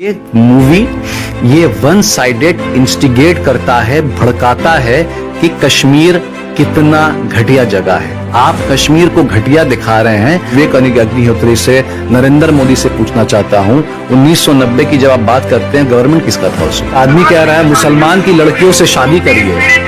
ये मूवी ये one sided instigate करता है, भड़काता है कि कश्मीर कितना घटिया जगह है। आप कश्मीर को घटिया दिखा रहे हैं। विवेक अग्निहोत्री से, नरेंद्र मोदी से पूछना चाहता हूं, 1990 की जब आप बात करते हैं, गवर्नमेंट किसका था उस वक्त? आदमी कह रहा है मुसलमान की लड़कियों से शादी करिए।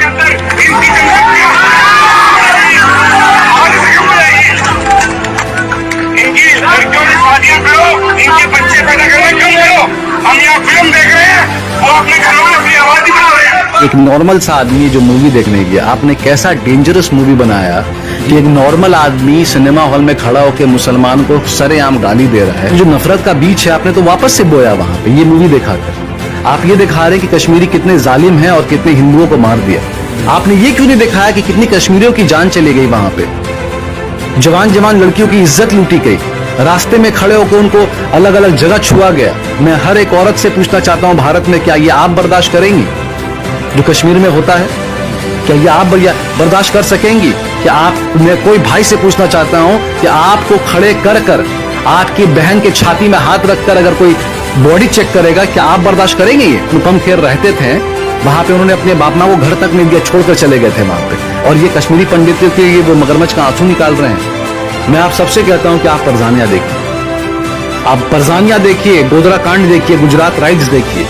एक नॉर्मल सा आदमी जो मूवी देखने गया, आपने कैसा डेंजरस मूवी बनाया कि एक नॉर्मल आदमी सिनेमा हॉल में खड़ा होकर मुसलमान को सरेआम गाली दे रहा है। जो नफरत का बीज है आपने तो वापस से बोया वहां पे, ये मूवी दिखाकर। आप ये दिखा रहे हैं कि कश्मीरी कितने जालिम हैं और कितने हिंदुओं को मार दिया। आपने ये क्यों नहीं दिखाया कि कितनी कश्मीरियों की जान चली गई वहां पे, जवान जवान लड़कियों की इज्जत लूटी गई, रास्ते में खड़े होकर उनको अलग अलग जगह छुआ गया। मैं हर एक औरत से पूछना चाहता हूं, भारत में क्या ये आप बर्दाश्त करेंगी जो कश्मीर में होता है? क्या ये आप बर्दाश्त कर सकेंगी? क्या आप, मैं कोई भाई से पूछना चाहता हूं कि आपको खड़े कर कर आपकी बहन के छाती में हाथ रखकर अगर कोई बॉडी चेक करेगा, क्या आप बर्दाश्त करेंगे? ये अनुपम खेर रहते थे वहां पे, उन्होंने अपने बाप माँ को घर तक नहीं दिया, छोड़कर चले गए थे वहां पे। और ये कश्मीरी पंडित के ये वो मगरमच्छ का आंसू निकाल रहे हैं। मैं आप सबसे कहता हूं कि आप परजानिया देखिए, आप परजानिया देखिए, गोधरा कांड देखिए, गुजरात राइट्स देखिए,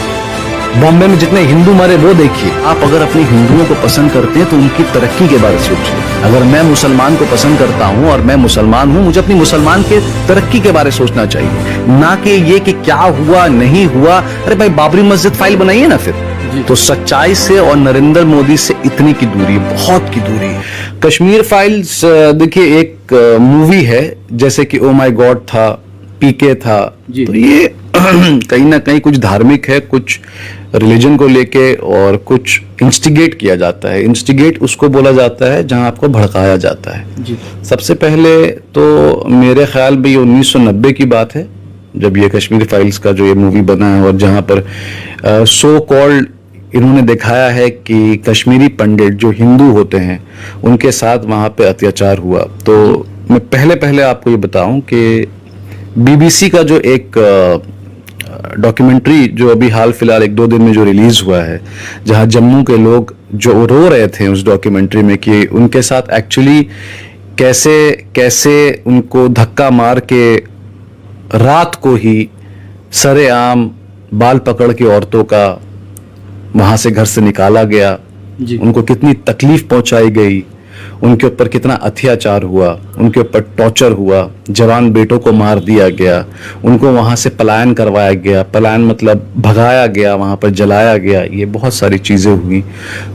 बॉम्बे में जितने हिंदू मरे वो देखिए। आप अगर अपने हिंदुओं को पसंद करते हैं तो उनकी तरक्की के बारे में सोचिए। अगर मैं मुसलमान को पसंद करता हूं और मैं मुसलमान हूं, मुझे अपनी मुसलमान के तरक्की के बारे में सोचना चाहिए, ना कि ये कि क्या हुआ नहीं हुआ। अरे भाई, बाबरी मस्जिद फाइल बनाइए ना फिर। तो सच्चाई से और नरेंद्र मोदी से इतनी की दूरी, बहुत की दूरी है। कश्मीर फाइल्स देखिए एक मूवी है, जैसे कि ओ माय गॉड था, पीके था, तो ये कहीं ना कहीं कुछ धार्मिक है, कुछ रिलीजन को लेके, और कुछ इंस्टिगेट किया जाता है। इंस्टिगेट उसको बोला जाता है जहां आपको भड़काया जाता है जी। सबसे पहले तो मेरे ख्याल में ये 1990 की बात है जब ये कश्मीर फाइल्स का जो ये मूवी बना है, और जहां पर सो कॉल्ड इन्होंने दिखाया है कि कश्मीरी पंडित जो हिंदू होते हैं उनके साथ वहां पे अत्याचार हुआ। तो मैं पहले आपको ये बताऊं कि बीबीसी का जो एक डॉक्यूमेंट्री जो अभी हाल फिलहाल 1-2 दिन में जो रिलीज हुआ है, जहां जम्मू के लोग जो रो रहे थे उस डॉक्यूमेंट्री में कि उनके साथ एक्चुअली कैसे उनको धक्का मार के रात को ही सरेआम बाल पकड़ के औरतों का वहां से घर से निकाला गया, उनको कितनी तकलीफ पहुंचाई गई, उनके ऊपर कितना अत्याचार हुआ, उनके ऊपर टॉर्चर हुआ, जवान बेटों को मार दिया गया, उनको वहां से पलायन करवाया गया, पलायन मतलब भगाया गया, वहां पर जलाया गया, ये बहुत सारी चीजें हुई।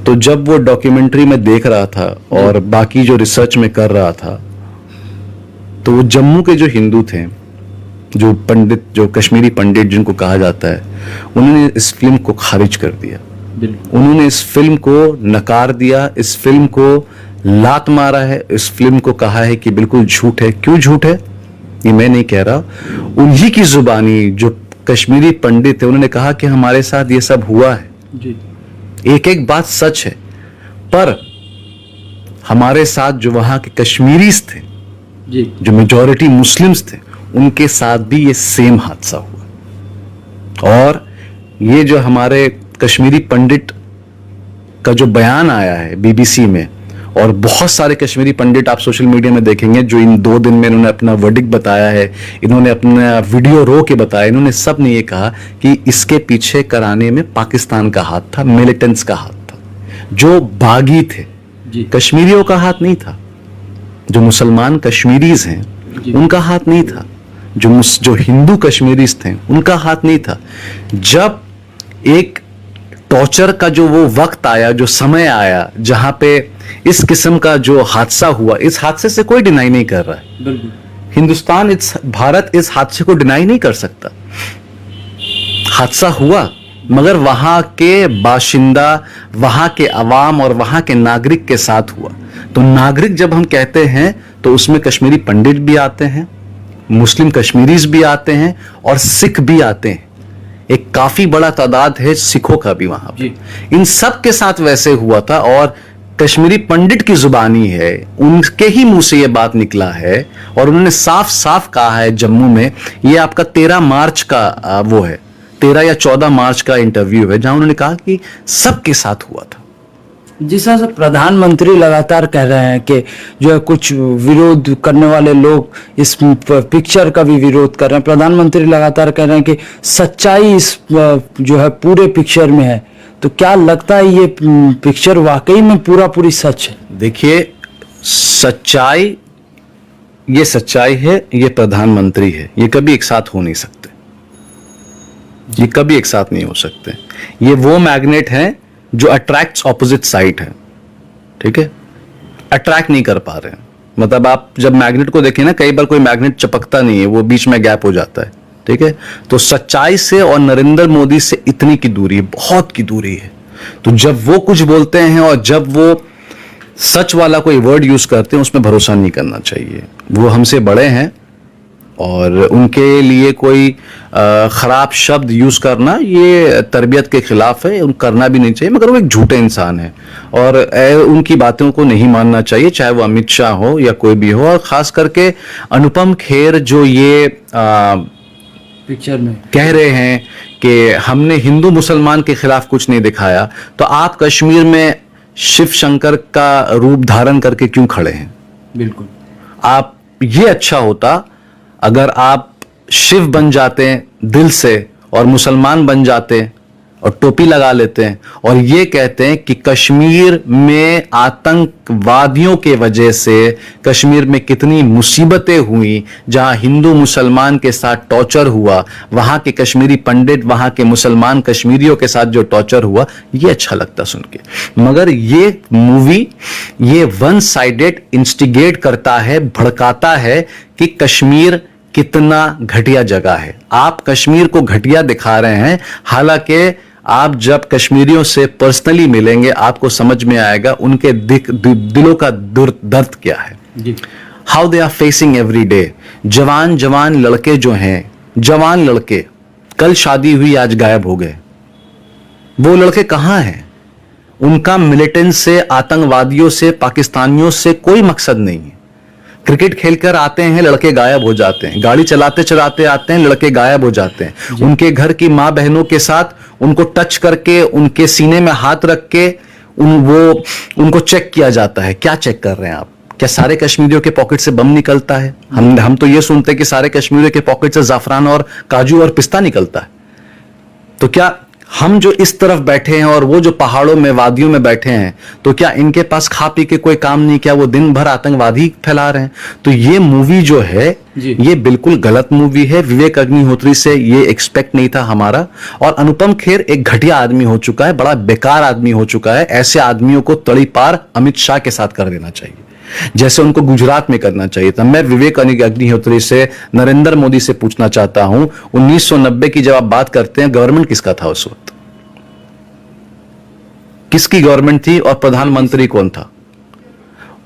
तो जब वो डॉक्यूमेंट्री में देख रहा था और बाकी जो रिसर्च में कर रहा था, तो वो जम्मू के जो हिंदू थे, जो पंडित, जो कश्मीरी पंडित जिनको कहा जाता है, उन्होंने इस फिल्म को खारिज कर दिया, उन्होंने इस फिल्म को नकार दिया, इस फिल्म को लात मारा है, इस फिल्म को कहा है कि बिल्कुल झूठ है। क्यों झूठ है ये मैं नहीं कह रहा, उन्हीं की जुबानी जो कश्मीरी पंडित है उन्होंने कहा कि हमारे साथ ये सब हुआ है जी। एक एक बात सच है, पर हमारे साथ जो वहां के कश्मीरीज थे जी, जो मेजॉरिटी मुस्लिम्स थे, उनके साथ भी ये सेम हादसा हुआ। और ये जो हमारे कश्मीरी पंडित का जो बयान आया है बीबीसी में, और बहुत सारे कश्मीरी पंडित आप सोशल मीडिया में देखेंगे जो इन 2 दिन में इन्होंने अपना वर्डिक्ट बताया है, इन्होंने अपना वीडियो रो के बताया, इन्होंने सब ने ये कहा कि इसके पीछे कराने में पाकिस्तान का हाथ था, मिलिटेंट्स का हाथ था, जो बागी थे जी। कश्मीरियों का हाथ नहीं था, जो मुसलमान कश्मीरीज हैं उनका हाथ नहीं था, जो हिंदू कश्मीरीज थे उनका हाथ नहीं था। जब एक टॉर्चर का जो वो वक्त आया, जो समय आया, जहां पे इस किस्म का जो हादसा हुआ, इस हादसे से कोई डिनाई नहीं कर रहा है हिंदुस्तान, भारत इस हादसे को डिनाई नहीं कर सकता। हादसा हुआ, मगर वहां के बाशिंदा, वहां के अवाम और वहां के नागरिक के साथ हुआ। तो नागरिक जब हम कहते हैं तो उसमें कश्मीरी पंडित भी आते हैं, मुस्लिम कश्मीरीज भी आते हैं, और सिख भी आते हैं। एक काफी बड़ा तादाद है सिखों का भी वहां पे। इन सब के साथ वैसे हुआ था, और कश्मीरी पंडित की जुबानी है, उनके ही मुंह से ये बात निकला है, और उन्होंने साफ साफ कहा है जम्मू में, ये आपका 13 मार्च का वो है, 13 या 14 मार्च का इंटरव्यू है जहां उन्होंने कहा कि सबके साथ हुआ था। जिस तरह से प्रधानमंत्री लगातार कह रहे हैं कि जो है कुछ विरोध करने वाले लोग इस पिक्चर का भी विरोध कर रहे हैं, प्रधानमंत्री लगातार कह रहे हैं कि सच्चाई इस जो है पूरे पिक्चर में है, तो क्या लगता है ये पिक्चर वाकई में पूरी सच है? देखिए, सच्चाई, ये सच्चाई है, ये प्रधानमंत्री है, ये कभी एक साथ हो नहीं सकते, ये कभी एक साथ नहीं हो सकते। ये वो मैग्नेट है जो अट्रैक्ट्स ऑपोजिट साइड है, ठीक है, अट्रैक्ट नहीं कर पा रहे हैं। मतलब आप जब मैग्नेट को देखें ना, कई बार कोई मैग्नेट चिपकता नहीं है, वो बीच में गैप हो जाता है, ठीक है। तो सच्चाई से और नरेंद्र मोदी से इतनी की दूरी है, बहुत की दूरी है। तो जब वो कुछ बोलते हैं और जब वो सच वाला कोई वर्ड यूज करते हैं, उसमें भरोसा नहीं करना चाहिए। वो हमसे बड़े हैं और उनके लिए कोई खराब शब्द यूज करना ये तरबियत के खिलाफ है, उन करना भी नहीं चाहिए। मगर वो एक झूठे इंसान है और उनकी बातों को नहीं मानना चाहिए, चाहे वो अमित शाह हो या कोई भी हो। और खास करके अनुपम खेर जो ये पिक्चर में कह रहे हैं कि हमने हिंदू मुसलमान के खिलाफ कुछ नहीं दिखाया, तो आप कश्मीर में शिव शंकर का रूप धारण करके क्यों खड़े हैं? बिल्कुल, आप, ये अच्छा होता अगर आप शिव बन जाते दिल से और मुसलमान बन जाते और टोपी लगा लेते हैं और ये कहते हैं कि कश्मीर में आतंकवादियों के वजह से कश्मीर में कितनी मुसीबतें हुई, जहां हिंदू मुसलमान के साथ टॉर्चर हुआ, वहां के कश्मीरी पंडित, वहां के मुसलमान कश्मीरियों के साथ जो टॉर्चर हुआ, ये अच्छा लगता सुन के। मगर ये मूवी ये वन साइडेड इंस्टिगेट करता है, भड़काता है कि कश्मीर कितना घटिया जगह है। आप कश्मीर को घटिया दिखा रहे हैं, हालांकि आप जब कश्मीरियों से पर्सनली मिलेंगे आपको समझ में आएगा उनके दिलों का दर्द क्या है। How they are facing every day. जवान लड़के जो हैं, जवान लड़के, कल शादी हुई आज गायब हो गए। वो लड़के कहां हैं? उनका मिलिटेंट से, आतंकवादियों से, पाकिस्तानियों से कोई मकसद नहीं है। क्रिकेट खेलकर आते हैं, लड़के गायब हो जाते हैं। गाड़ी चलाते चलाते आते हैं, लड़के गायब हो जाते हैं। उनके घर की मां बहनों के साथ उनको टच करके, उनके सीने में हाथ रख के उनको चेक किया जाता है। क्या चेक कर रहे हैं आप? क्या सारे कश्मीरियों के पॉकेट से बम निकलता है? हम तो ये सुनते हैं कि सारे कश्मीरियों के पॉकेट से जाफरान और काजू और पिस्ता निकलता है। तो क्या हम जो इस तरफ बैठे हैं और वो जो पहाड़ों में, वादियों में बैठे हैं, तो क्या इनके पास खा पी के कोई काम नहीं? क्या वो दिन भर आतंकवादी फैला रहे हैं? तो ये मूवी जो है ये बिल्कुल गलत मूवी है। विवेक अग्निहोत्री से ये एक्सपेक्ट नहीं था हमारा। और अनुपम खेर एक घटिया आदमी हो चुका है, बड़ा बेकार आदमी हो चुका है। ऐसे आदमियों को तड़ी पार अमित शाह के साथ कर देना चाहिए, जैसे उनको गुजरात में करना चाहिए था। मैं विवेक अग्निहोत्री से, नरेंद्र मोदी से पूछना चाहता हूं, 1990 की जब आप बात करते हैं, गवर्नमेंट किसका था उस वक्त? किसकी गवर्नमेंट थी और प्रधानमंत्री कौन था?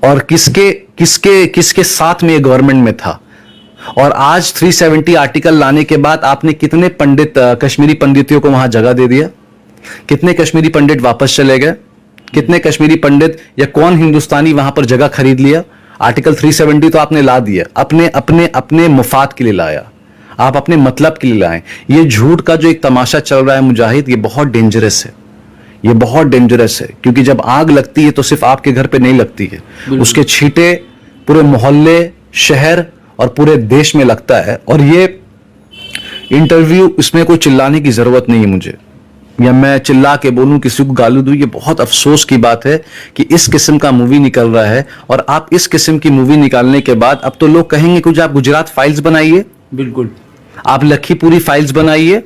और किसके साथ में ये गवर्नमेंट में था? और आज 370 आर्टिकल लाने के बाद आपने कितने पंडित, कश्मीरी पंडितों को वहां जगह दे दिया? कितने कश्मीरी पंडित वापस चले गए? कितने कश्मीरी पंडित या कौन हिंदुस्तानी वहां पर जगह खरीद लिया? आर्टिकल 370 तो आपने ला दिया, अपने मुफाद के लिए लाया, आप अपने मतलब के लिए लाए। ये झूठ का जो एक तमाशा चल रहा है मुजाहिद, ये बहुत डेंजरस है, ये बहुत डेंजरस है। क्योंकि जब आग लगती है तो सिर्फ आपके घर पे नहीं लगती है, उसके छींटे पूरे मोहल्ले, शहर और पूरे देश में लगता है। और ये इंटरव्यू, इसमें कोई चिल्लाने की जरूरत नहीं है मुझे, या मैं चिल्ला के बोलूं, किसी को गाली दूं। ये बहुत अफसोस की बात है कि इस किस्म का मूवी निकल रहा है। और आप इस किस्म की मूवी निकालने के बाद अब तो लोग कहेंगे कुछ आप गुजरात फाइल्स बनाइए, बिल्कुल, आप लखीपुरी फाइल्स बनाइए,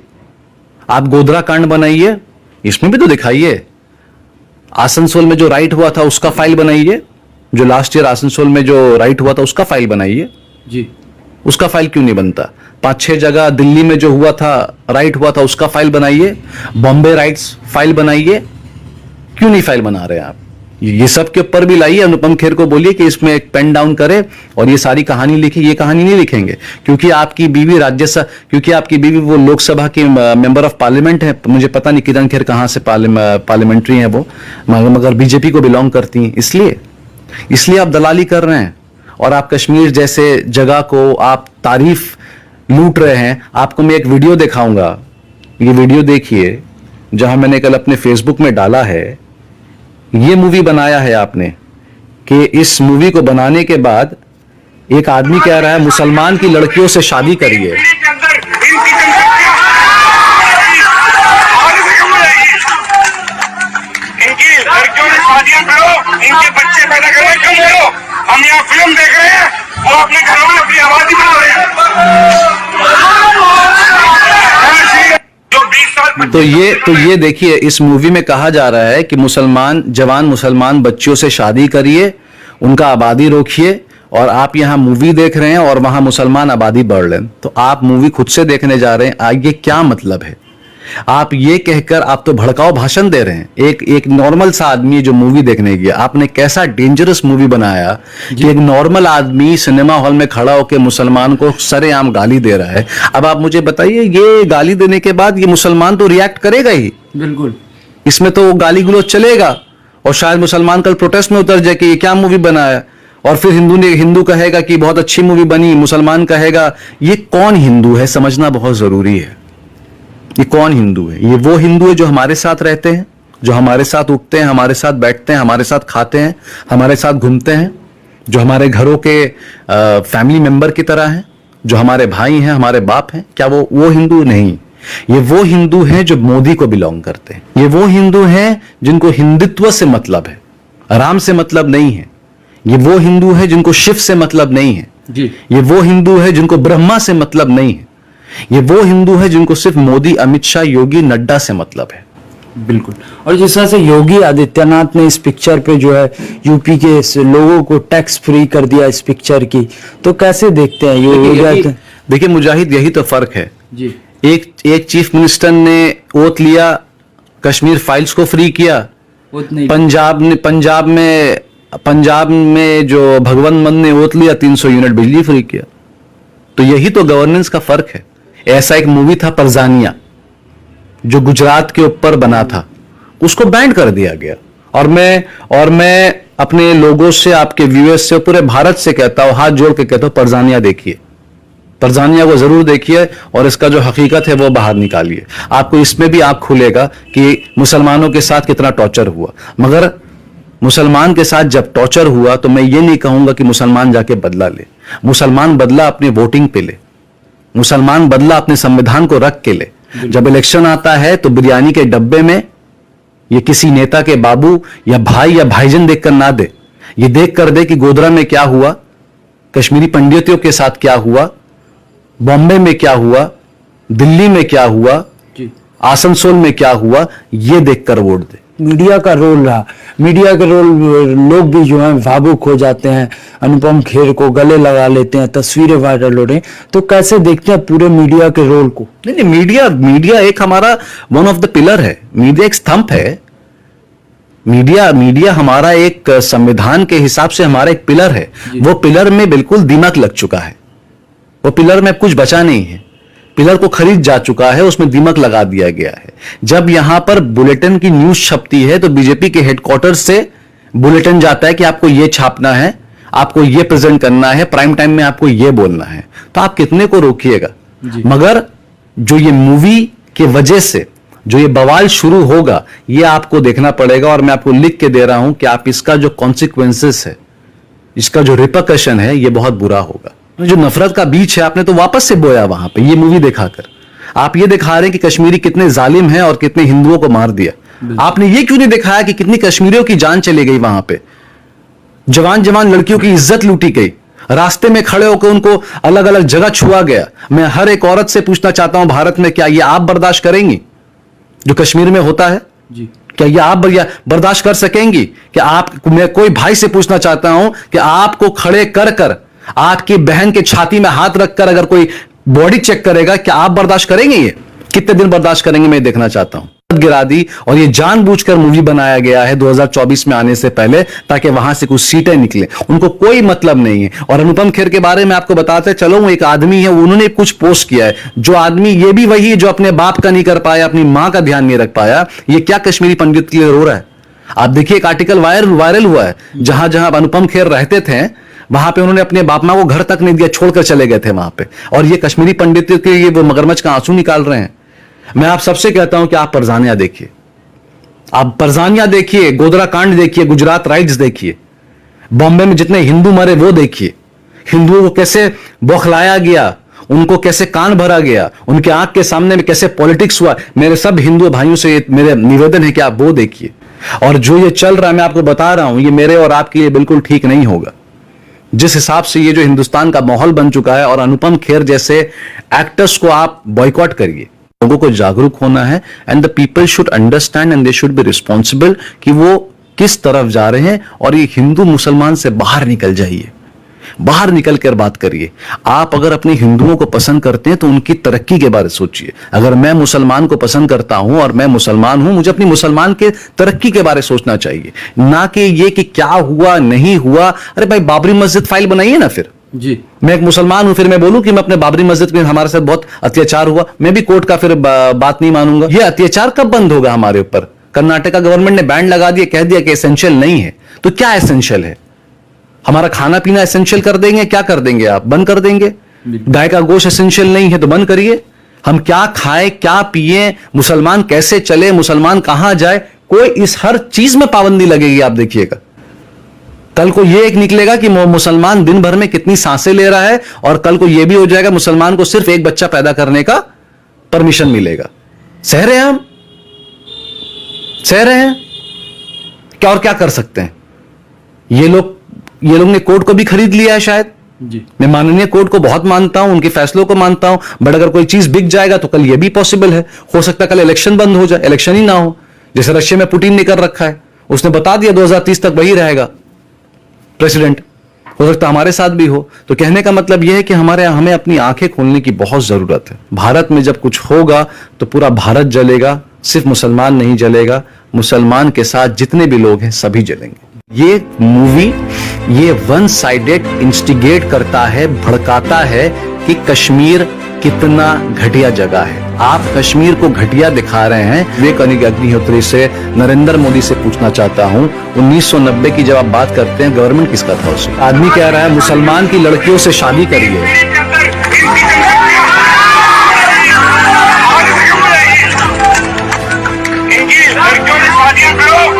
आप गोधरा कांड बनाइए, इसमें भी तो दिखाइए। आसनसोल में जो राइट हुआ था उसका फाइल बनाइए, जो लास्ट ईयर आसनसोल में जो राइट हुआ था उसका फाइल बनाइए जी। उसका फाइल क्यों नहीं बनता? 5-6 जगह दिल्ली में जो हुआ था, राइट हुआ था, उसका फाइल बनाइए। बॉम्बे राइट्स फाइल बनाइए, क्यों नहीं फाइल बना रहे हैं आप? ये सब के ऊपर भी लाइए। अनुपम खेर को बोलिए कि इसमें एक पेन डाउन करे और ये सारी कहानी लिखे। ये कहानी नहीं लिखेंगे क्योंकि आपकी बीवी क्योंकि आपकी बीवी वो लोकसभा की मेंबर ऑफ पार्लियामेंट है। मुझे पता नहीं किरण खेर कहां से पार्लियामेंट्री है वो, मगर बीजेपी को बिलोंग करती हैं। इसलिए आप दलाली कर रहे हैं और आप कश्मीर जैसे जगह को आप तारीफ लूट रहे हैं। आपको मैं एक वीडियो दिखाऊंगा ये वीडियो देखिए जहां मैंने कल अपने फेसबुक में डाला है। ये मूवी बनाया है आपने कि इस मूवी को बनाने के बाद एक आदमी कह रहा है मुसलमान की लड़कियों से शादी करिए। इनकी लड़कियों से शादियां करो, इनके बच्चे पैदा करो, कम करो। हम यहाँ फिल्म देख रहे हैं, वो अपने घरों में अपनी आबादी बना रहे हैं। जो 20 साल तो ये देखिए, इस मूवी में कहा जा रहा है कि जवान मुसलमान बच्चियों से शादी करिए, उनका आबादी रोकिए, और आप यहाँ मूवी देख रहे हैं और वहां मुसलमान आबादी बढ़ रहे हैं। तो आप मूवी खुद से देखने जा रहे हैं, आगे क्या मतलब है? आप ये कहकर आप तो भड़काऊ भाषण दे रहे हैं। एक नॉर्मल सा आदमी जो मूवी देखने गया, आपने कैसा डेंजरस मूवी बनाया कि एक नॉर्मल आदमी सिनेमा हॉल में खड़ा होकर मुसलमान को सरेआम गाली दे रहा है। अब आप मुझे बताइए, ये गाली देने के बाद ये मुसलमान तो रिएक्ट करेगा ही, बिल्कुल। इसमें तो गाली गलौज चलेगा, और शायद मुसलमान कल प्रोटेस्ट में उतर जाए कि ये क्या मूवी बनाया, और फिर हिंदू कहेगा कि बहुत अच्छी मूवी बनी, मुसलमान कहेगा। ये कौन हिंदू है समझना बहुत जरूरी है। ये कौन हिंदू है? ये वो हिंदू है जो हमारे साथ रहते हैं, जो हमारे साथ उठते हैं, हमारे साथ बैठते हैं, हमारे साथ खाते हैं, हमारे साथ घूमते हैं, जो हमारे घरों के फैमिली मेंबर की तरह हैं, जो हमारे भाई हैं, हमारे बाप हैं। क्या वो हिंदू? नहीं। ये वो हिंदू हैं जो मोदी को बिलोंग करते हैं। ये वो हिंदू हैं जिनको हिंदुत्व से मतलब है, राम से मतलब नहीं है। ये वो हिंदू है जिनको शिव से मतलब नहीं है जी। ये वो हिंदू है जिनको ब्रह्मा से मतलब नहीं है। ये वो हिंदू है जिनको सिर्फ मोदी, अमित शाह, योगी, नड्डा से मतलब है। बिल्कुल। और जिस तरह से योगी आदित्यनाथ ने इस पिक्चर पे जो है यूपी के लोगों को टैक्स फ्री कर दिया इस पिक्चर की, तो कैसे देखते हैं योगी? देखिए मुजाहिद, यही तो फर्क है जी। एक चीफ मिनिस्टर ने ओथ लिया, कश्मीर फाइल्स को फ्री किया। पंजाब में जो भगवंत मान ने ओथ लिया, 300 यूनिट बिजली फ्री किया। तो यही तो गवर्नेंस का फर्क है। ऐसा एक मूवी था परजानिया, जो गुजरात के ऊपर बना था, उसको बैन कर दिया गया। और मैं अपने लोगों से, आपके व्यूअर्स से, पूरे भारत से कहता हूं, हाथ जोड़ के कहता हूं, परजानिया देखिए, परजानिया को जरूर देखिए, और इसका जो हकीकत है वो बाहर निकालिए। आपको इसमें भी आंख खुलेगा कि मुसलमानों के साथ कितना टॉर्चर हुआ। मगर मुसलमान के साथ जब टॉर्चर हुआ तो मैं ये नहीं कहूंगा कि मुसलमान जाके बदला ले। मुसलमान बदला अपने वोटिंग पे ले, मुसलमान बदला अपने संविधान को रख के ले। जब इलेक्शन आता है तो बिरयानी के डब्बे में ये किसी नेता के बाबू या भाई या भाईजन देखकर ना दे, ये देख कर दे कि गोधरा में क्या हुआ, कश्मीरी पंडितों के साथ क्या हुआ, बॉम्बे में क्या हुआ, दिल्ली में क्या हुआ, आसनसोल में क्या हुआ, ये देखकर वोट दे। मीडिया का रोल रहा, मीडिया के रोल, लोग भी जो हैं भावुक हो जाते हैं, अनुपम खेर को गले लगा लेते हैं, तस्वीरें वायरल हो रही हैं। तो कैसे देखते हैं पूरे मीडिया के रोल को? नहीं, मीडिया एक हमारा वन ऑफ द पिलर है। मीडिया एक स्तंभ है। मीडिया हमारा एक संविधान के हिसाब से हमारा एक पिलर है। वो पिलर में बिल्कुल दीमक लग चुका है, वो पिलर में कुछ बचा नहीं है। पिलर को खरीद जा चुका है, उसमें दीमक लगा दिया गया है। जब यहां पर बुलेटिन की न्यूज छपती है तो बीजेपी के हेडक्वार्टर से बुलेटिन जाता है कि आपको यह छापना है, आपको यह प्रेजेंट करना है, प्राइम टाइम में आपको यह बोलना है। तो आप कितने को रोकिएगा? मगर जो ये मूवी के वजह से जो ये बवाल शुरू होगा, ये आपको देखना पड़ेगा। और मैं आपको लिख के दे रहा हूं कि आप इसका जो कॉन्सिक्वेंसेस है, इसका जो रिपरकशन है, ये बहुत बुरा होगा। जो नफरत का बीज है, आपने तो वापस से बोया वहां पे। ये मूवी दिखाकर आप ये दिखा रहे हैं कि कश्मीरी कितने जालिम हैं और कितने हिंदुओं को मार दिया। आपने ये क्यों नहीं दिखाया कि कितनी कश्मीरियों की जान चली गई वहां पे, जवान लड़कियों की इज्जत लूटी गई, रास्ते में खड़े होकर उनको अलग अलग जगह छुआ गया। मैं हर एक औरत से पूछना चाहता हूं, भारत में क्या ये आप बर्दाश्त करेंगी जो कश्मीर में होता है? जी। क्या ये आप बर्दाश्त कर सकेंगी? कि मैं कोई भाई से पूछना चाहता हूं कि आपको खड़े कर आपकी बहन के छाती में हाथ रखकर अगर कोई बॉडी चेक करेगा, क्या आप बर्दाश्त करेंगे? ये कितने दिन बर्दाश्त करेंगे? मैं देखना चाहता हूं। गिरा दी, और ये जानबूझकर मूवी बनाया गया है 2024 में आने से पहले, ताकि वहां से कुछ सीटें निकले। उनको कोई मतलब नहीं है। और अनुपम खेर के बारे में आपको बताते चलो, वो एक आदमी है, उन्होंने कुछ पोस्ट किया है। जो आदमी, ये भी वही है जो अपने बाप का नहीं कर पाया, अपनी मां का ध्यान नहीं रख पाया। ये क्या कश्मीरी पंडित के लिए रो रहा है? आप देखिए, एक आर्टिकल वायरल हुआ है, जहां जहां अनुपम खेर रहते थे वहां पे उन्होंने अपने बाप मां को घर तक नहीं दिया, छोड़कर चले गए थे वहां पे। और ये कश्मीरी पंडित के लिए वो मगरमच्छ का आंसू निकाल रहे हैं। मैं आप सबसे कहता हूं कि आप परजानिया देखिए, आप परजानिया देखिए, गोधरा कांड देखिए, गुजरात राइट्स देखिए, बॉम्बे में जितने हिंदू मरे वो देखिए, हिंदुओं को कैसे बौखलाया गया, उनको कैसे कान भरा गया, उनके आंख के सामने में कैसे पॉलिटिक्स हुआ। मेरे सब हिंदू भाइयों से मेरे निवेदन है कि आप वो देखिए। और जो ये चल रहा है, मैं आपको बता रहा हूं, ये मेरे और आपके लिए बिल्कुल ठीक नहीं होगा। जिस हिसाब से ये जो हिंदुस्तान का माहौल बन चुका है, और अनुपम खेर जैसे एक्टर्स को आप बॉयकॉट करिए। लोगों को जागरूक होना है, and the people should understand and they should be responsible कि वो किस तरफ जा रहे हैं। और ये हिंदू मुसलमान से बाहर निकल जाइए, बाहर निकल कर बात करिए। आप अगर अपने हिंदुओं को पसंद करते हैं तो उनकी तरक्की के बारे में सोचिए। अगर मैं मुसलमान को पसंद करता हूं और मैं मुसलमान हूं, मुझे अपनी मुसलमान के तरक्की के बारे में सोचना चाहिए, ना कि ये कि क्या हुआ नहीं हुआ। अरे भाई, बाबरी मस्जिद फाइल बनाइए ना। फिर जी, मैं एक मुसलमान हूं, फिर मैं बोलूं कि मैं अपने बाबरी मस्जिद में हमारे साथ बहुत अत्याचार हुआ, मैं भी कोर्ट का फिर बात नहीं मानूंगा। ये अत्याचार कब बंद होगा हमारे ऊपर? कर्नाटका गवर्नमेंट ने बैन लगा दिया, कह दिया कि एसेंशियल नहीं है। तो क्या एसेंशियल है? हमारा खाना पीना एसेंशियल कर देंगे? क्या कर देंगे आप? बंद कर देंगे? गाय का गोश्त एसेंशियल नहीं है तो बंद करिए। हम क्या खाएं, क्या पिए, मुसलमान कैसे चले, मुसलमान कहां जाए, कोई इस हर चीज में पाबंदी लगेगी। आप देखिएगा, कल को ये एक निकलेगा कि मुसलमान दिन भर में कितनी सांसें ले रहा है, और कल को ये भी हो जाएगा मुसलमान को सिर्फ एक बच्चा पैदा करने का परमिशन मिलेगा। सह रहे हैं हम, सह रहे हैं क्या? और क्या कर सकते हैं? ये लोग ने कोर्ट को भी खरीद लिया है शायद। जी, मैं माननीय कोर्ट को बहुत मानता हूं, उनके फैसलों को मानता हूं, बट अगर कोई चीज बिक जाएगा तो कल ये भी पॉसिबल है। हो सकता है कल इलेक्शन बंद हो जाए, इलेक्शन ही ना हो, जैसे रशिया में पुतिन ने कर रखा है। उसने बता दिया 2030 तक वही रहेगा प्रेसिडेंट। हो सकता है हमारे साथ भी हो। तो कहने का मतलब यह है कि हमें अपनी आंखें खोलने की बहुत जरूरत है। भारत में जब कुछ होगा तो पूरा भारत जलेगा, सिर्फ मुसलमान नहीं जलेगा, मुसलमान के साथ जितने भी लोग हैं सभी जलेंगे। ये मूवी ये वन साइडेड इंस्टिगेट करता है, भड़काता है कि कश्मीर कितना घटिया जगह है। आप कश्मीर को घटिया दिखा रहे हैं। विवेक अग्निहोत्री से, नरेंद्र मोदी से पूछना चाहता हूं, 1990 की जब आप बात करते हैं, गवर्नमेंट किसका था उसे? आदमी कह रहा है मुसलमान की लड़कियों से शादी करिए।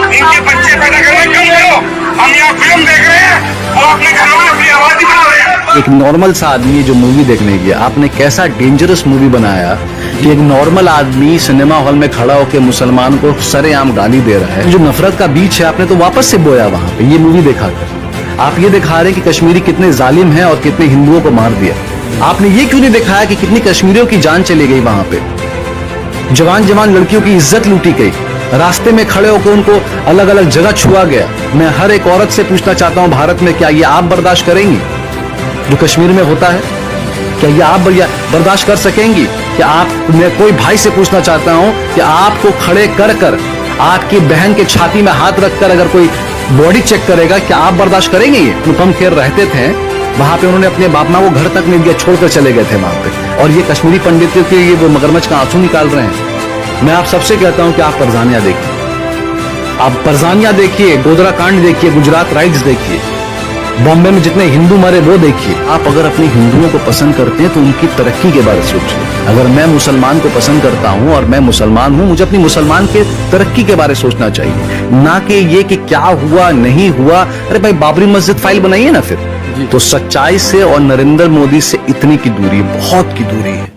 इनके बच्चे पैदा करना कम करो। हम यहाँ फिल्म देख रहे हैं, वो अपने घरों में अपनी आबादी बना रहे हैं। एक नॉर्मल सा आदमी जो मूवी देखने गया, आपने कैसा डेंजरस मूवी बनाया कि एक नॉर्मल आदमी सिनेमा हॉल में खड़ा होकर मुसलमान को सरेआम गाली दे रहा है। जो नफरत का बीज है आपने तो वापस से बोया वहां पे। ये मूवी दिखा कर आप ये दिखा रहे हैं कि कश्मीरी कितने जालिम हैं और कितने हिंदुओं को मार दिया। आपने ये क्यों नहीं दिखाया कि कितनी कश्मीरियों की जान चली गई वहां पे, जवान जवान लड़कियों की इज्जत लूटी गई, रास्ते में खड़े होकर उनको अलग अलग जगह छुआ गया। मैं हर एक औरत से पूछना चाहता हूं, भारत में क्या ये आप बर्दाश्त करेंगी जो कश्मीर में होता है? क्या ये आप बर्दाश्त कर सकेंगी? क्या आप, मैं कोई भाई से पूछना चाहता हूं कि आपको खड़े कर कर आपकी बहन के छाती में हाथ रखकर अगर कोई बॉडी चेक करेगा, क्या आप बर्दाश्त करेंगे? ये अनुपम खेर रहते थे वहां पे, उन्होंने अपने बाप माँ को घर तक नहीं दिया, छोड़कर चले गए थे वहां पे। और ये कश्मीरी पंडित के ये वो मगरमच्छ का आंसू निकाल रहे हैं। मैं आप सबसे कहता हूं कि आप परजानिया देखिए, आप परजानिया देखिए, गोधरा कांड देखिए, गुजरात राइट्स देखिए, बॉम्बे में जितने हिंदू मरे वो देखिए। आप अगर अपने हिंदुओं को पसंद करते हैं तो उनकी तरक्की के बारे में सोचिए। अगर मैं मुसलमान को पसंद करता हूं और मैं मुसलमान हूं, मुझे अपनी मुसलमान के तरक्की के बारे में सोचना चाहिए, ना कि ये कि क्या हुआ नहीं हुआ। अरे भाई, बाबरी मस्जिद फाइल बनाइए ना फिर। तो सच्चाई से और नरेंद्र मोदी से इतनी की दूरी, बहुत की दूरी है।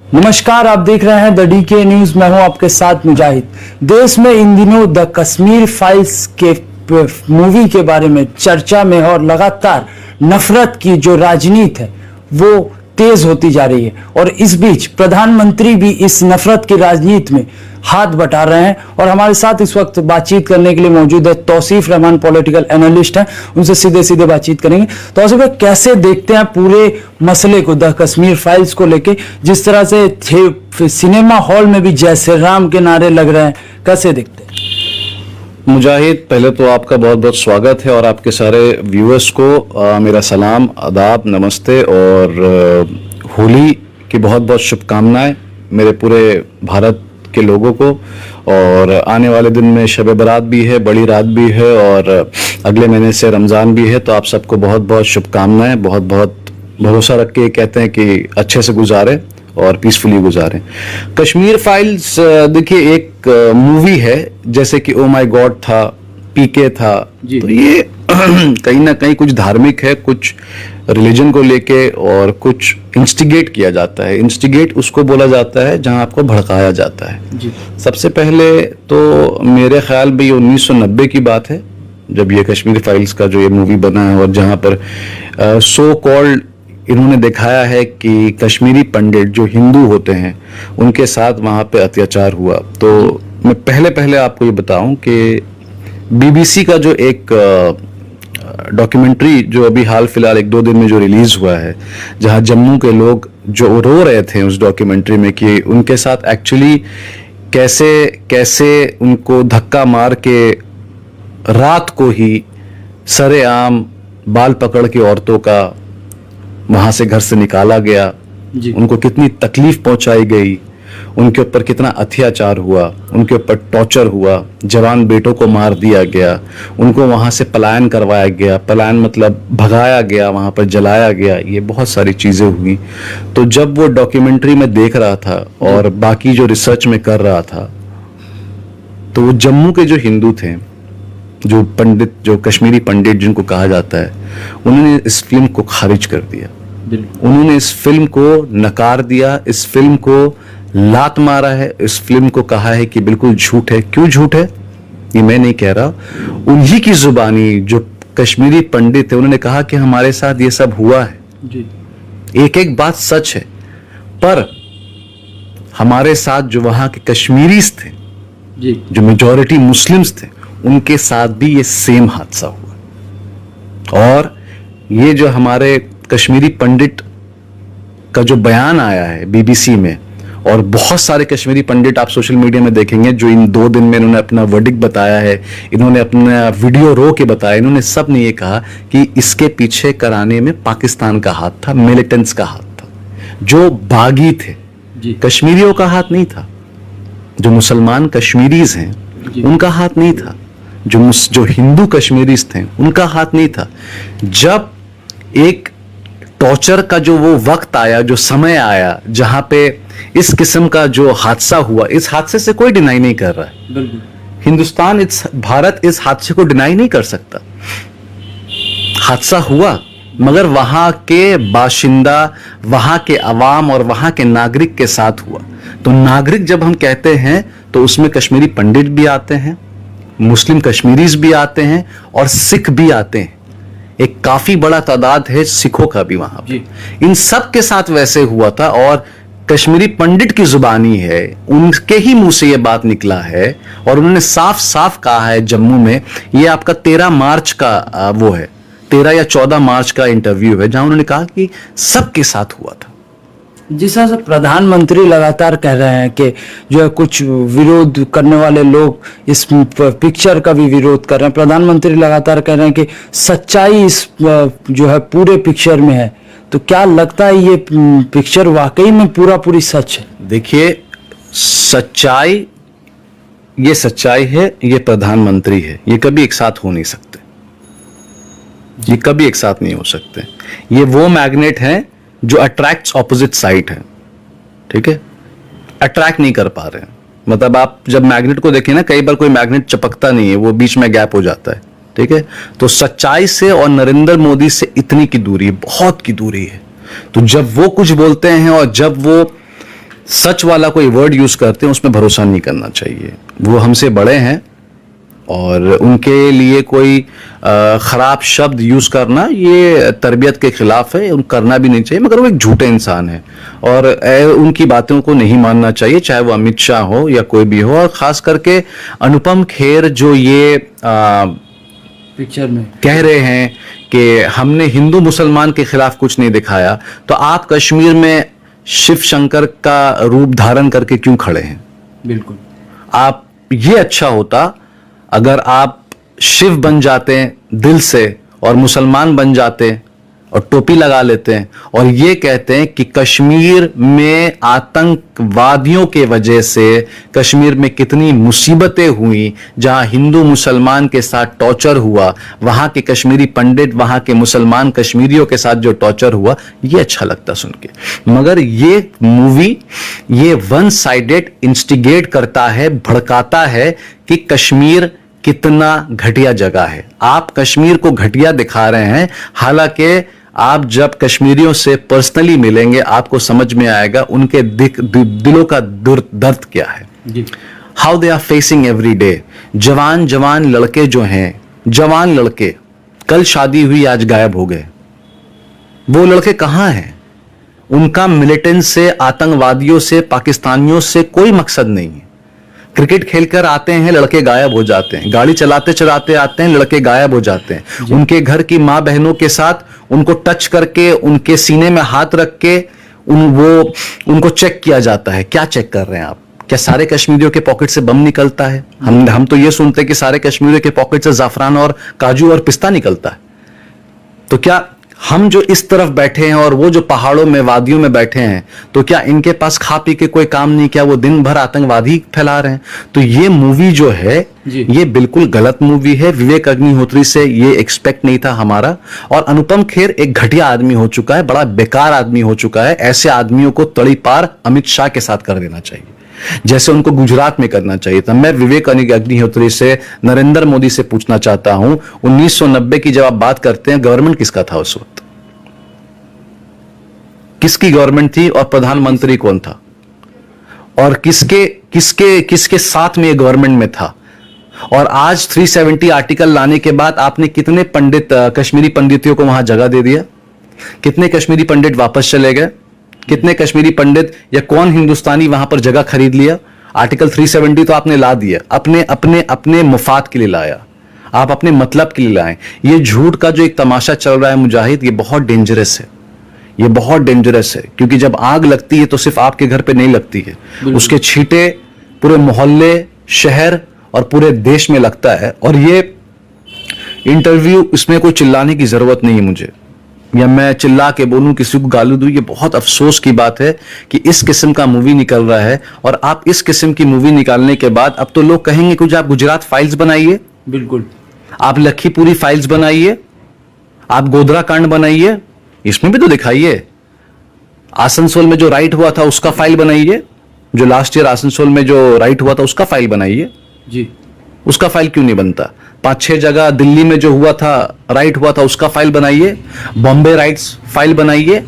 नमस्कार, आप देख रहे हैं द डीके न्यूज। मैं हूं आपके साथ मुजाहिद। देश में इन दिनों द कश्मीर फाइल्स के मूवी के बारे में चर्चा में है और लगातार नफरत की जो राजनीति है वो तेज होती जा रही है। और इस बीच प्रधानमंत्री भी इस नफरत की राजनीति में हाथ बटा रहे हैं। और हमारे साथ इस वक्त बातचीत करने के लिए मौजूद है तौसीफ रहमान, पॉलिटिकल एनालिस्ट हैं। उनसे सीधे सीधे बातचीत करेंगे। तौसीफ भाई, कैसे देखते हैं पूरे मसले को, द कश्मीर फाइल्स को लेके? जिस तरह से सिनेमा हॉल में भी जय श्री राम के नारे लग रहे हैं, कैसे देखते हैं? मुजाहिद, पहले तो आपका बहुत बहुत स्वागत है और आपके सारे व्यूअर्स को मेरा सलाम, आदाब, नमस्ते और होली की बहुत बहुत शुभकामनाएं मेरे पूरे भारत के लोगों को। और आने वाले दिन में शब बरात भी है, बड़ी रात भी है और अगले महीने से रमज़ान भी है। तो आप सबको बहुत बहुत शुभकामनाएं। बहुत बहुत भरोसा रख के कहते हैं कि अच्छे से गुजारे और पीसफुली गुजारें। कश्मीर फाइल्स देखिए एक मूवी है, जैसे कि ओ माय गॉड था, पीके था, जी। तो ये कहीं ना कहीं कुछ धार्मिक है, कुछ रिलीजन को लेके, और कुछ इंस्टिगेट किया जाता है। इंस्टिगेट उसको बोला जाता है जहां आपको भड़काया जाता है। जी। सबसे पहले तो मेरे ख्याल में ये 1990 की बात है, जब ये कश्मीर फाइल्स का जो ये मूवी बना है, और जहां पर सो कॉल्ड इन्होंने दिखाया है कि कश्मीरी पंडित जो हिंदू होते हैं उनके साथ वहां पे अत्याचार हुआ। तो मैं पहले आपको ये बताऊं कि बीबीसी का जो एक डॉक्यूमेंट्री जो अभी हाल फिलहाल 1-2 दिन में जो रिलीज हुआ है, जहां जम्मू के लोग जो रो रहे थे उस डॉक्यूमेंट्री में कि उनके साथ एक्चुअली कैसे कैसे उनको धक्का मार के रात को ही सरेआम बाल पकड़ के औरतों का वहां से घर से निकाला गया, जी। उनको कितनी तकलीफ पहुंचाई गई, उनके ऊपर कितना अत्याचार हुआ, उनके ऊपर टॉर्चर हुआ, जवान बेटों को मार दिया गया, उनको वहां से पलायन करवाया गया, पलायन मतलब भगाया गया, वहां पर जलाया गया, ये बहुत सारी चीजें हुई। तो जब वो डॉक्यूमेंट्री में देख रहा था और बाकी जो रिसर्च में कर रहा था, तो वो जम्मू के जो हिंदू थे, जो पंडित, जो कश्मीरी पंडित जिनको कहा जाता है, उन्होंने इस फिल्म को खारिज कर दिया। उन्होंने इस फिल्म को नकार दिया, इस फिल्म को लात मारा है, इस फिल्म को कहा है कि बिल्कुल झूठ है। क्यों झूठ है ये मैं नहीं कह रहा, उन्हीं की जुबानी जो कश्मीरी पंडित थे उन्होंने कहा कि हमारे साथ ये सब हुआ है। जी। एक एक बात सच है, पर हमारे साथ जो वहां के कश्मीरीज थे, जी। जो मेजॉरिटी मुस्लिम्स थे, उनके साथ भी ये सेम हादसा हुआ। और ये जो हमारे कश्मीरी पंडित का जो बयान आया है बीबीसी में, और बहुत सारे कश्मीरी पंडित आप सोशल मीडिया में देखेंगे जो इन 2 दिन में इन्होंने अपना वर्डिक्ट बताया है, इन्होंने अपना वीडियो रो के बताया, इन्होंने सब ने ये कहा कि इसके पीछे कराने में पाकिस्तान का हाथ था, मिलिटेंट्स का हाथ था, जो बागी थे। जी। कश्मीरियों का हाथ नहीं था, जो मुसलमान कश्मीरीज हैं उनका हाथ नहीं था, जो हिंदू कश्मीरीज थे उनका हाथ नहीं था। जब एक टॉर्चर का जो वो वक्त आया, जो समय आया, जहां पे इस किस्म का जो हादसा हुआ, इस हादसे से कोई डिनाई नहीं कर रहा है। बिल्कुल। हिंदुस्तान, भारत इस हादसे को डिनाई नहीं कर सकता। हादसा हुआ, मगर वहां के बाशिंदा, वहां के अवाम और वहां के नागरिक के साथ हुआ। तो नागरिक जब हम कहते हैं तो उसमें कश्मीरी पंडित भी आते हैं, मुस्लिम कश्मीरीज भी आते हैं, और सिख भी आते हैं। एक काफी बड़ा तादाद है सिखों का भी वहां पे। इन सब के साथ वैसे हुआ था, और कश्मीरी पंडित की जुबानी है, उनके ही मुंह से ये बात निकला है, और उन्होंने साफ साफ कहा है जम्मू में। ये आपका 13 मार्च का वो है, 13 या 14 मार्च का इंटरव्यू है, जहां उन्होंने कहा कि सबके साथ हुआ था। जिस तरह से प्रधानमंत्री लगातार कह रहे हैं कि जो है कुछ विरोध करने वाले लोग इस पिक्चर का भी विरोध कर रहे हैं, प्रधानमंत्री लगातार कह रहे हैं कि सच्चाई इस जो है पूरे पिक्चर में है, तो क्या लगता है ये पिक्चर वाकई में पूरी सच है? देखिए, सच्चाई, ये सच्चाई है, ये प्रधानमंत्री है, ये कभी एक साथ हो नहीं सकते, ये कभी एक साथ नहीं हो सकते। ये वो मैग्नेट हैं जो अट्रैक्ट्स ऑपोजिट साइड है, ठीक है, अट्रैक्ट नहीं कर पा रहे हैं। मतलब आप जब मैग्नेट को देखें ना, कई बार कोई मैग्नेट चपकता नहीं है, वो बीच में गैप हो जाता है, ठीक है। तो सच्चाई से और नरेंद्र मोदी से इतनी की दूरी है, बहुत की दूरी है। तो जब वो कुछ बोलते हैं और जब वो सच वाला कोई वर्ड यूज करते हैं, उसमें भरोसा नहीं करना चाहिए। वो हमसे बड़े हैं, और उनके लिए कोई खराब शब्द यूज करना ये तरबियत के खिलाफ है, उन करना भी नहीं चाहिए। मगर वो एक झूठे इंसान है, और उनकी बातों को नहीं मानना चाहिए, चाहे वो अमित शाह हो या कोई भी हो। और खास करके अनुपम खेर जो ये पिक्चर में कह रहे हैं कि हमने हिंदू मुसलमान के खिलाफ कुछ नहीं दिखाया, तो आप कश्मीर में शिव शंकर का रूप धारण करके क्यों खड़े हैं? बिल्कुल। आप, ये अच्छा होता अगर आप शिव बन जाते दिल से और मुसलमान बन जाते, और टोपी लगा लेते हैं और ये कहते हैं कि कश्मीर में आतंकवादियों के वजह से कश्मीर में कितनी मुसीबतें हुई, जहां हिंदू मुसलमान के साथ टॉर्चर हुआ, वहां के कश्मीरी पंडित, वहां के मुसलमान कश्मीरियों के साथ जो टॉर्चर हुआ, ये अच्छा लगता सुन के। मगर ये मूवी ये वन साइडेड इंस्टिगेट करता है, भड़काता है कि कश्मीर कितना घटिया जगह है। आप कश्मीर को घटिया दिखा रहे हैं, हालांकि आप जब कश्मीरियों से पर्सनली मिलेंगे आपको समझ में आएगा उनके दिलों का दर्द क्या है। How they are facing every day. जवान जवान लड़के जो हैं, जवान लड़के, कल शादी हुई आज गायब हो गए। वो लड़के कहां हैं? उनका मिलिटेंट से, आतंकवादियों से, पाकिस्तानियों से कोई मकसद नहीं है। क्रिकेट खेलकर आते हैं, लड़के गायब हो जाते हैं। गाड़ी चलाते चलाते आते हैं, लड़के गायब हो जाते हैं। उनके घर की मां बहनों के साथ उनको टच करके, उनके सीने में हाथ रख के उनको चेक किया जाता है। क्या चेक कर रहे हैं आप? क्या सारे कश्मीरियों के पॉकेट से बम निकलता है? हम तो ये सुनते हैं कि सारे कश्मीरियों के पॉकेट से जाफरान और काजू और पिस्ता निकलता है। तो क्या हम जो इस तरफ बैठे हैं और वो जो पहाड़ों में, वादियों में बैठे हैं, तो क्या इनके पास खा पी के कोई काम नहीं? क्या वो दिन भर आतंकवादी फैला रहे हैं? तो ये मूवी जो है ये बिल्कुल गलत मूवी है। विवेक अग्निहोत्री से ये एक्सपेक्ट नहीं था हमारा। और अनुपम खेर एक घटिया आदमी हो चुका है, बड़ा बेकार आदमी हो चुका है। ऐसे आदमियों को तड़ी पार अमित शाह के साथ कर देना चाहिए, जैसे उनको गुजरात में करना चाहिए था। मैं विवेक अग्निहोत्री से, नरेंद्र मोदी से पूछना चाहता हूं, 1990 की जब आप बात करते हैं, गवर्नमेंट किसका था उस वक्त? किसकी गवर्नमेंट थी और प्रधानमंत्री कौन था? और किसके साथ में ये गवर्नमेंट में था? और आज 370 आर्टिकल लाने के बाद आपने कितने पंडित, कश्मीरी पंडितों को वहां जगह दे दिया? कितने कश्मीरी पंडित वापस चले गए? कितने कश्मीरी पंडित या कौन हिंदुस्तानी वहां पर जगह खरीद लिया? आर्टिकल 370 तो आपने ला दिया, अपने मुफाद के लिए लाया, आप अपने मतलब के लिए लाए। ये झूठ का जो एक तमाशा चल रहा है मुजाहिद, ये बहुत डेंजरस है। ये बहुत डेंजरस है, क्योंकि जब आग लगती है तो सिर्फ आपके घर पे नहीं लगती है, उसके छींटे पूरे मोहल्ले, शहर और पूरे देश में लगता है। और ये इंटरव्यू, इसमें कोई चिल्लाने की जरूरत नहीं है मुझे, या मैं चिल्ला के बोलूं, किसी को गाली दूं। ये बहुत अफसोस की बात है कि इस किस्म का मूवी निकल रहा है। और आप इस किस्म की मूवी निकालने के बाद अब तो लोग कहेंगे कुछ आप गुजरात फाइल्स बनाइए, बिल्कुल, आप लखीपुरी फाइल्स बनाइए, आप गोधरा कांड बनाइए, इसमें भी तो दिखाइए। आसनसोल में जो राइट हुआ था उसका फाइल बनाइए, जो लास्ट ईयर आसनसोल में जो राइट हुआ था उसका फाइल बनाइए जी। उसका फाइल क्यों नहीं बनता? 5-6 जगह दिल्ली में जो हुआ था, राइट हुआ था, उसका फाइल बनाइए। बॉम्बे राइट्स फाइल बनाइए,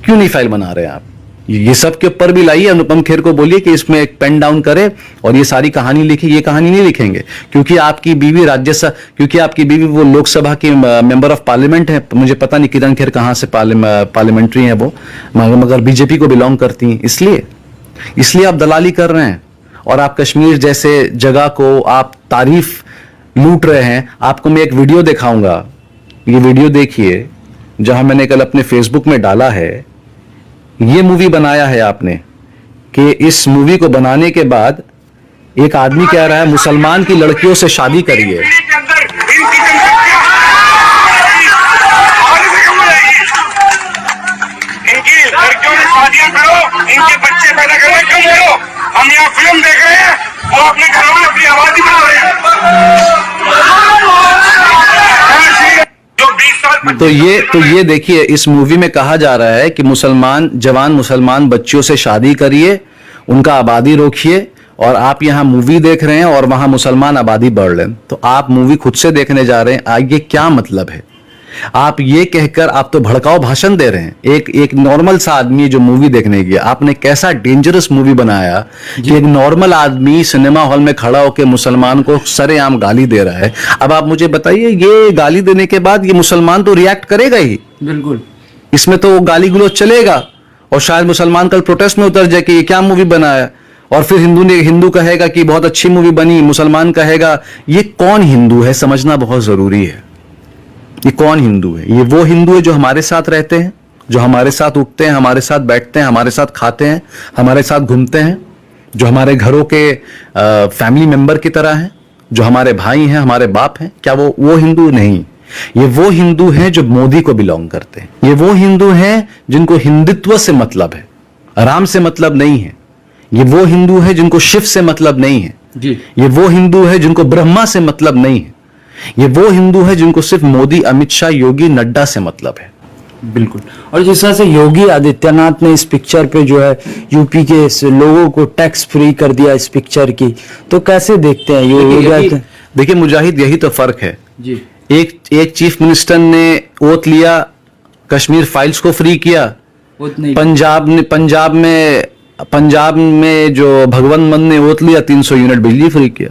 क्यों नहीं फाइल बना रहे हैं आप? ये सब के ऊपर भी लाइए। अनुपम खेर को बोलिए कि इसमें एक पेन डाउन करे और ये सारी कहानी लिखे। ये कहानी नहीं लिखेंगे क्योंकि आपकी बीवी क्योंकि आपकी बीवी वो लोकसभा की मेंबर ऑफ पार्लियामेंट है। मुझे पता नहीं किरण खेर कहां से पार्लियामेंट्री है वो, मगर बीजेपी को बिलोंग करती हैं। इसलिए आप दलाली कर रहे हैं और आप कश्मीर जैसे जगह को आप तारीफ लूट रहे हैं। आपको मैं एक वीडियो दिखाऊंगा, ये वीडियो देखिए, जहां मैंने कल अपने फेसबुक में डाला है। ये मूवी बनाया है आपने कि इस मूवी को बनाने के बाद एक आदमी कह रहा है मुसलमान की लड़कियों से शादी करिए। इनकी लड़कियों से शादियां करो, इनके बच्चे पैदा करना कम करो। हम यहाँ फिल्म देख रहे हैं, वो अपने घरों में अपनी आबादी बना रहे हैं। जो 20 साल तो ये देखिए, इस मूवी में कहा जा रहा है कि जवान मुसलमान बच्चियों से शादी करिए, उनका आबादी रोकिए, और आप यहाँ मूवी देख रहे हैं और वहां मुसलमान आबादी बढ़ रहे हैं। तो आप मूवी खुद से देखने जा रहे हैं, आगे क्या मतलब है? आप ये कहकर आप तो भड़काऊ भाषण दे रहे हैं। एक नॉर्मल सा आदमी जो मूवी देखने गया, आपने कैसा डेंजरस मूवी बनाया कि एक नॉर्मल आदमी सिनेमा हॉल में खड़ा होकर मुसलमान को सरेआम गाली दे रहा है। अब आप मुझे बताइए, ये गाली देने के बाद ये मुसलमान तो रिएक्ट करेगा ही, बिल्कुल, इसमें तो गाली गलौज चलेगा, और शायद मुसलमान कल प्रोटेस्ट में उतर जाए कि ये क्या मूवी बनाया। और फिर हिंदू कहेगा कि बहुत अच्छी मूवी बनी, मुसलमान कहेगा। ये कौन हिंदू है समझना बहुत जरूरी है। ये कौन हिंदू है? ये वो हिंदू है जो हमारे साथ रहते हैं, जो हमारे साथ उठते हैं, हमारे साथ बैठते हैं, हमारे साथ खाते हैं, हमारे साथ घूमते हैं, जो हमारे घरों के फैमिली मेंबर की तरह हैं, जो हमारे भाई हैं, हमारे बाप हैं। क्या वो हिंदू? नहीं। ये वो हिंदू हैं जो मोदी को बिलोंग करते हैं, ये वो हिंदू हैं जिनको हिंदुत्व से मतलब है, राम से मतलब नहीं है, ये वो हिंदू है जिनको शिव से मतलब नहीं है, जी ये वो हिंदू है जिनको ब्रह्मा से मतलब नहीं है, ये वो हिंदू है जिनको सिर्फ मोदी, अमित शाह, योगी, नड्डा से मतलब है। बिल्कुल। और जिस तरह से योगी आदित्यनाथ ने इस पिक्चर पे जो है यूपी के लोगों को टैक्स फ्री कर दिया इस पिक्चर की, तो कैसे देखते हैं योगी? देखिए मुजाहिद, यही तो फर्क है जी। एक चीफ मिनिस्टर ने ओथ लिया, कश्मीर फाइल्स को फ्री किया, पंजाब में जो भगवंत मान ने ओथ लिया 300 यूनिट बिजली फ्री किया।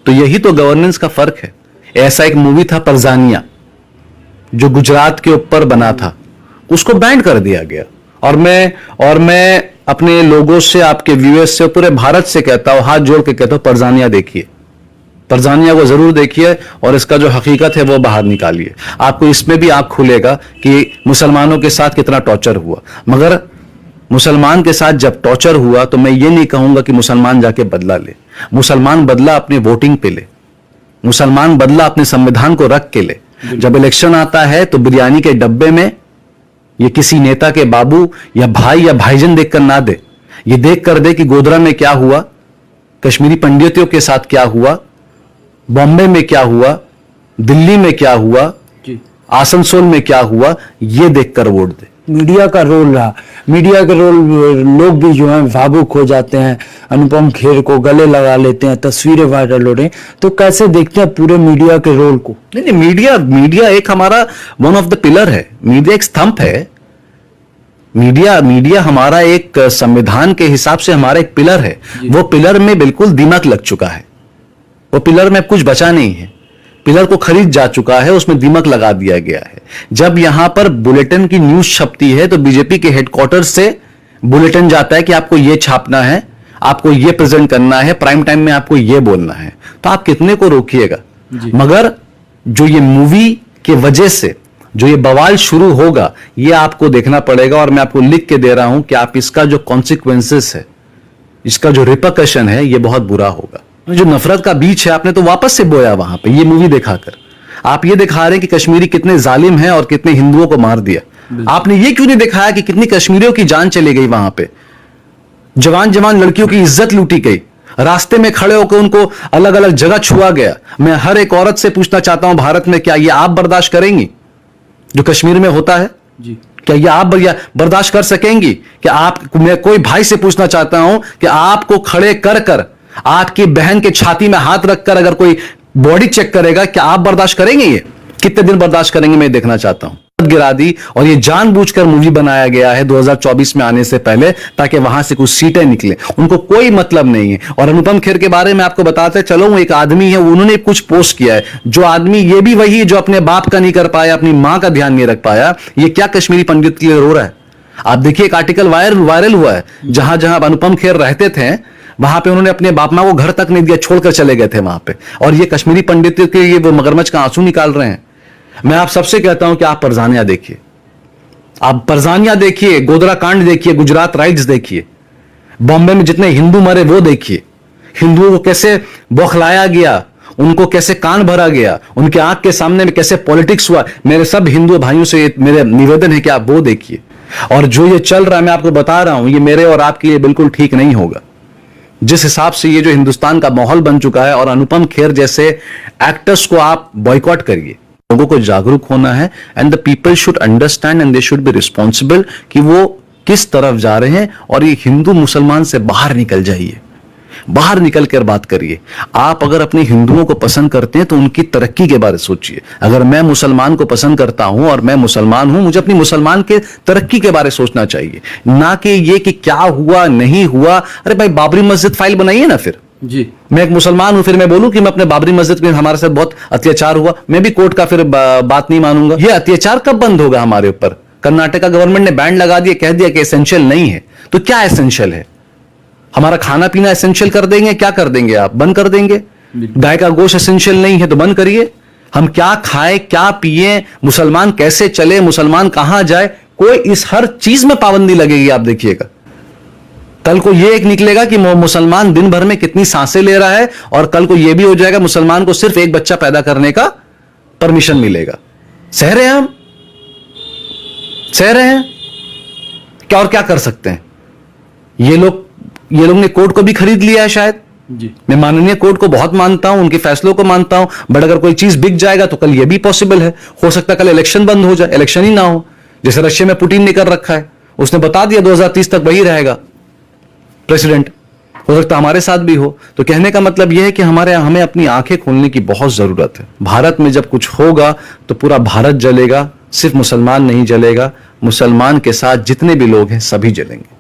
तो यही तो गवर्नेंस का फर्क है। ऐसा एक मूवी था परजानिया जो गुजरात के ऊपर बना था, उसको बैन कर दिया गया। और मैं अपने लोगों से, आपके व्यूअर्स से, पूरे भारत से कहता हूं, हाथ जोड़ के कहता हूं, परजानिया देखिए, परजानिया को जरूर देखिए और इसका जो हकीकत है वो बाहर निकालिए। आपको इसमें भी आंख खुलेगा कि मुसलमानों के साथ कितना टॉर्चर हुआ। मगर मुसलमान के साथ जब टॉर्चर हुआ तो मैं ये नहीं कहूंगा कि मुसलमान जाके बदला ले। मुसलमान बदला अपने वोटिंग पे ले, मुसलमान बदला अपने संविधान को रख के ले। जब इलेक्शन आता है तो बिरयानी के डब्बे में ये किसी नेता के बाबू या भाई या भाईजन देखकर ना दे, ये देख कर दे कि गोधरा में क्या हुआ, कश्मीरी पंडितों के साथ क्या हुआ, बॉम्बे में क्या हुआ, दिल्ली में क्या हुआ, आसनसोल में क्या हुआ, ये देखकर वोट दे। मीडिया का रोल रहा, मीडिया के रोल, लोग भी जो है भावुक हो जाते हैं, अनुपम खेर को गले लगा लेते हैं, तस्वीरें वायरल हो रही हैं, तो कैसे देखते हैं पूरे मीडिया के रोल को? नहीं, मीडिया एक हमारा वन ऑफ द पिलर है, मीडिया एक स्तंभ है। मीडिया हमारा एक संविधान के हिसाब से हमारा एक पिलर है। वो पिलर में बिल्कुल दिमाग लग चुका है, वो पिलर में कुछ बचा नहीं है, पिलर को खरीद जा चुका है, उसमें दीमक लगा दिया गया है। जब यहां पर बुलेटिन की न्यूज छपती है तो बीजेपी के हेडक्वार्टर से बुलेटिन जाता है कि आपको यह छापना है, आपको यह प्रेजेंट करना है, प्राइम टाइम में आपको यह बोलना है, तो आप कितने को रोकिएगा? मगर जो ये मूवी के वजह से जो ये बवाल शुरू होगा, ये आपको देखना पड़ेगा। और मैं आपको लिख के दे रहा हूं कि आप इसका जो कॉन्सिक्वेंसेस है, इसका जो रिपरकशन है, ये बहुत बुरा होगा। जो नफरत का बीज है आपने तो वापस से बोया वहां पे, ये मूवी दिखाकर आप ये दिखा रहे हैं कि कश्मीरी कितने जालिम हैं और कितने हिंदुओं को मार दिया। आपने ये क्यों नहीं दिखाया कि कितनी कश्मीरियों की जान चली गई वहां पे, जवान लड़कियों की इज्जत लूटी गई, रास्ते में खड़े होकर उनको अलग अलग जगह छुआ गया। मैं हर एक औरत से पूछना चाहता हूं भारत में, क्या ये आप बर्दाश्त करेंगी जो कश्मीर में होता है? जी। क्या ये आप बर्दाश्त कर सकेंगी? कि आप, मैं कोई भाई से पूछना चाहता हूं कि आपको खड़े कर कर आपकी बहन के छाती में हाथ रखकर अगर कोई बॉडी चेक करेगा, क्या आप बर्दाश्त करेंगे? ये कितने दिन बर्दाश्त करेंगे? मैं देखना चाहता हूं। गिरा दी और ये जानबूझकर मूवी बनाया गया है 2024 में आने से पहले, ताकि वहां से कुछ सीटें निकले। उनको कोई मतलब नहीं है। और अनुपम खेर के बारे में आपको बताते चलो, वो एक आदमी है, उन्होंने कुछ पोस्ट किया है, जो आदमी ये भी वही है जो अपने बाप का नहीं कर पाया, अपनी मां का ध्यान नहीं रख पाया। ये क्या कश्मीरी पंडित के लिए रो रहा है? आप देखिए, एक आर्टिकल वायरल हुआ है, जहां जहां अनुपम खेर रहते थे वहां पे उन्होंने अपने बाप मां को घर तक नहीं दिया, छोड़कर चले गए थे वहां पे। और ये कश्मीरी पंडित के ये वो मगरमच्छ का आंसू निकाल रहे हैं। मैं आप सबसे कहता हूं कि आप परजानिया देखिए, आप परजानिया देखिए, गोधरा कांड देखिए, गुजरात राइट्स देखिए, बॉम्बे में जितने हिंदू मरे वो देखिए, हिंदुओं को कैसे बौखलाया गया, उनको कैसे कान भरा गया, उनके आंख के सामने में कैसे पॉलिटिक्स हुआ। मेरे सब हिंदू भाइयों से मेरे निवेदन है कि आप वो देखिए। और जो ये चल रहा है, मैं आपको बता रहा हूं, ये मेरे और आपके लिए बिल्कुल ठीक नहीं होगा। जिस हिसाब से ये जो हिंदुस्तान का माहौल बन चुका है, और अनुपम खेर जैसे एक्टर्स को आप बॉयकॉट करिए। लोगों को जागरूक होना है, and the people should understand and they should be responsible कि वो किस तरफ जा रहे हैं। और ये हिंदू मुसलमान से बाहर निकल जाइए, बाहर निकल कर बात करिए। आप अगर अपने हिंदुओं को पसंद करते हैं तो उनकी तरक्की के बारे में सोचिए। अगर मैं मुसलमान को पसंद करता हूं और मैं मुसलमान हूं, मुझे अपनी मुसलमान के तरक्की के बारे में सोचना चाहिए, ना कि ये कि क्या हुआ नहीं हुआ। अरे भाई, बाबरी मस्जिद फाइल बनाइए ना। फिर जी, मैं एक मुसलमान हूं, फिर मैं बोलूं कि मैं अपने बाबरी मस्जिद में हमारे साथ बहुत अत्याचार हुआ, मैं भी कोर्ट का फिर बात नहीं मानूंगा। ये अत्याचार कब बंद होगा हमारे ऊपर? कर्नाटका गवर्नमेंट ने बैन लगा दिया, कह दिया कि एसेंशियल नहीं है। तो क्या एसेंशियल है? हमारा खाना पीना एसेंशियल कर देंगे? क्या कर देंगे आप? बंद कर देंगे? गाय का गोश्त एसेंशियल नहीं है तो बंद करिए। हम क्या खाएं, क्या पिए, मुसलमान कैसे चले, मुसलमान कहां जाए, कोई इस हर चीज में पाबंदी लगेगी। आप देखिएगा, कल को ये एक निकलेगा कि मुसलमान दिन भर में कितनी सांसें ले रहा है, और कल को ये भी हो जाएगा मुसलमान को सिर्फ एक बच्चा पैदा करने का परमिशन मिलेगा। सह रहे हैं हम, सह रहे हैं क्या, और क्या कर सकते हैं? ये लोग ने कोर्ट को भी खरीद लिया है शायद। जी। मैं माननीय कोर्ट को बहुत मानता हूं, उनके फैसलों को मानता हूं, बट अगर कोई चीज बिक जाएगा तो कल ये भी पॉसिबल है, हो सकता है कल इलेक्शन बंद हो जाए, इलेक्शन ही ना हो, जैसे रशिया में पुतिन ने कर रखा है, उसने बता दिया 2030 तक वही रहेगा प्रेसिडेंट, हो सकता है हमारे साथ भी हो। तो कहने का मतलब यह है कि हमें अपनी आंखें खोलने की बहुत जरूरत है। भारत में जब कुछ होगा तो पूरा भारत जलेगा, सिर्फ मुसलमान नहीं जलेगा, मुसलमान के साथ जितने भी लोग हैं सभी जलेंगे।